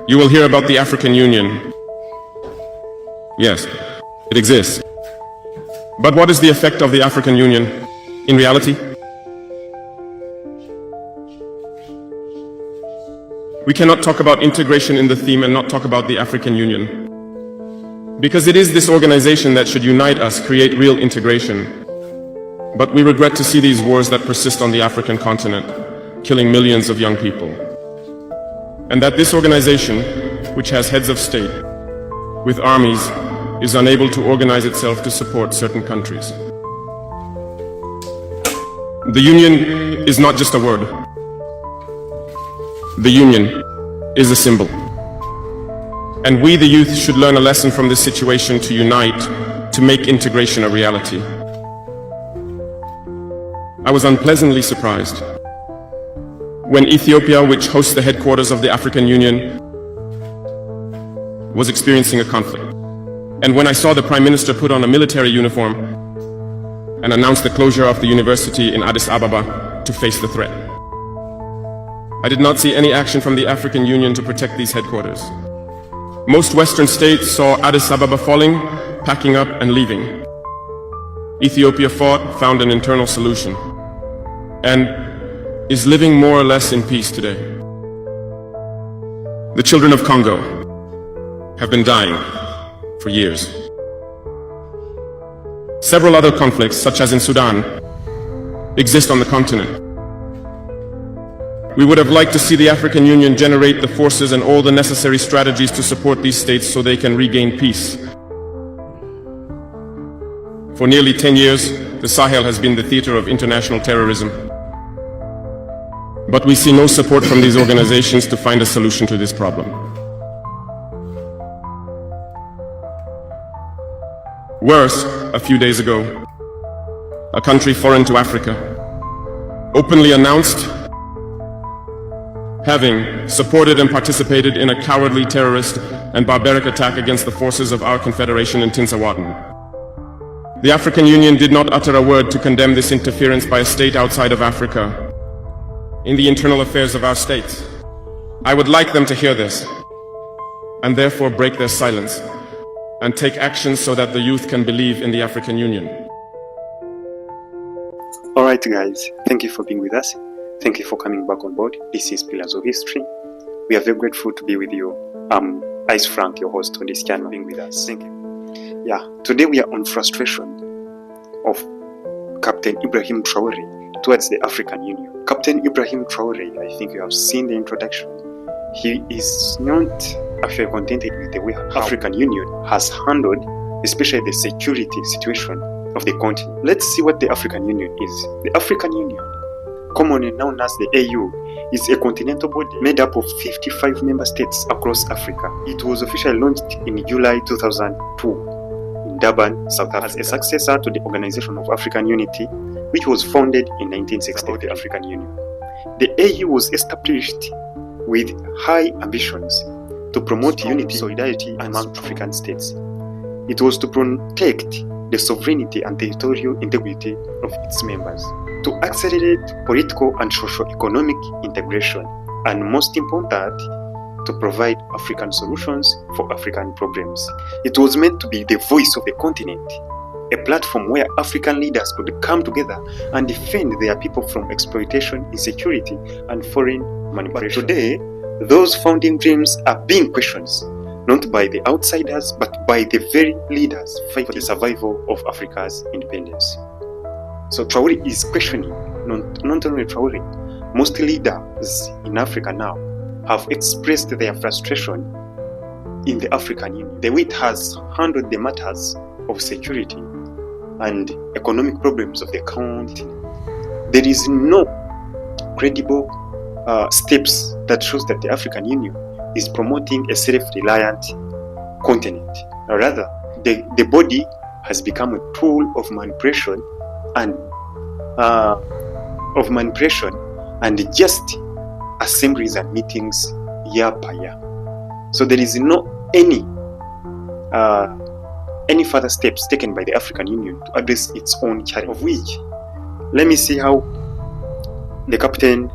You will hear about the African Union. Yes, it exists. But what is the effect of the African Union in reality? We cannot talk about integration in the theme and not talk about the African Union. Because it is this organization that should unite us, create real integration. But we regret to see these wars that persist on the African continent, killing millions of young people. And that this organization, which has heads of state, with armies, is unable to organize itself to support certain countries. The Union is not just a word. The Union is a symbol. And we, the youth, should learn a lesson from this situation to unite, to make integration a reality. I was unpleasantly surprised when Ethiopia, which hosts the headquarters of the African Union, was experiencing a conflict. And when I saw the Prime Minister put on a military uniform and announce the closure of the university in Addis Ababa to face the threat. I did not see any action from the African Union to protect these headquarters. Most Western states saw Addis Ababa falling, packing up and leaving. Ethiopia fought, found an internal solution, and is living more or less in peace today. The children of Congo have been dying for years. Several other conflicts, such as in Sudan, exist on the continent. We would have liked to see the African Union generate the forces and all the necessary strategies to support these states so they can regain peace. For nearly 10 years, the Sahel has been the theater of international terrorism. But we see no support from these organizations to find a solution to this problem. Worse, a few days ago, a country foreign to Africa openly announced having supported and participated in a cowardly terrorist and barbaric attack against the forces of our confederation in Tinsawadden. The African Union did not utter a word to condemn this interference by a state outside of Africa in the internal affairs of our states. I would like them to hear this and therefore break their silence and take action so that the youth can believe in the African Union. Alright guys, thank you for being with us. Thank you for coming back on board. This is Pillars of History. We are very grateful to be with you. I'm Ice Frank, your host on this channel, being with us. Thank you. Yeah, today we are on frustration of Captain Ibrahim Traoré towards the African Union. Captain Ibrahim Traoré, I think you have seen the introduction. He is not actually contented with the way African Union has handled, especially the security situation of the continent. Let's see what the African Union is. The African Union, commonly known as the AU, is a continental body made up of 55 member states across Africa. It was officially launched in July 2002 in Durban, South Africa, as a successor to the Organization of African Unity, which was founded in 1960, the African Union. The AU was established with high ambitions to promote unity, solidarity among African states. It was to protect the sovereignty and territorial integrity of its members, to accelerate political and socio-economic integration, and most important, to provide African solutions for African problems. It was meant to be the voice of the continent, a platform where African leaders could come together and defend their people from exploitation, insecurity, and foreign manipulation. But today, those founding dreams are being questioned, not by the outsiders, but by the very leaders fighting for the survival of Africa's independence. So Traoré is questioning, not only Traoré, most leaders in Africa now have expressed their frustration in the African Union. The way it has handled the matters of security and economic problems of the continent. There is no credible steps that shows that the African Union is promoting a self-reliant continent. Rather, the body has become a tool of manipulation and just assemblies and meetings year by year. So there is no any further steps taken by the African Union to address its own challenge, of which, let me see how the captain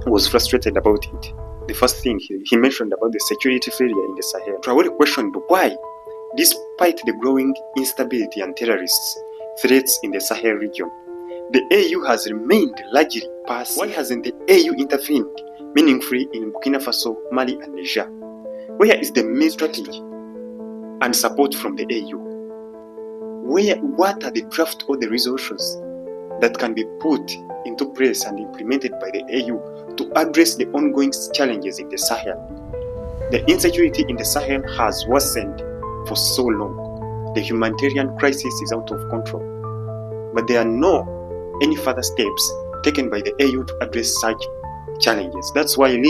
was frustrated about it. the first thing he mentioned about the security failure in the Sahel. Traoré questioned why, despite the growing instability and terrorist threats in the Sahel region, the AU has remained largely passive. Why hasn't the AU intervened meaningfully in Burkina Faso, Mali, and Niger? Where is the main strategy and support from the AU? What are the draft or the resolutions that can be put into place and implemented by the AU to address the ongoing challenges in the Sahel? The insecurity in the Sahel has worsened for so long. The humanitarian crisis is out of control. But there are no any further steps taken by the AU to address such challenges. That's why young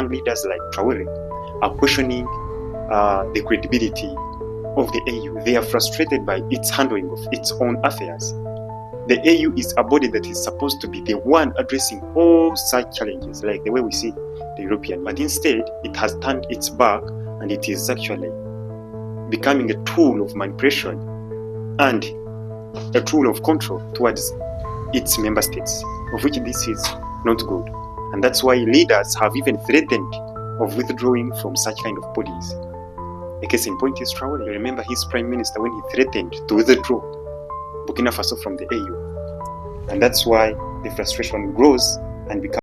leaders like Traoré, are questioning the credibility of the AU. They are frustrated by its handling of its own affairs. The AU is a body that is supposed to be the one addressing all such challenges, like the way we see the European. But instead, it has turned its back and it is actually becoming a tool of manipulation and a tool of control towards its member states, of which this is not good. And that's why leaders have even threatened of withdrawing from such kind of bodies. A case in point is Traoré. Remember his prime minister when he threatened to withdraw Burkina Faso from the AU. And that's why the frustration grows and becomes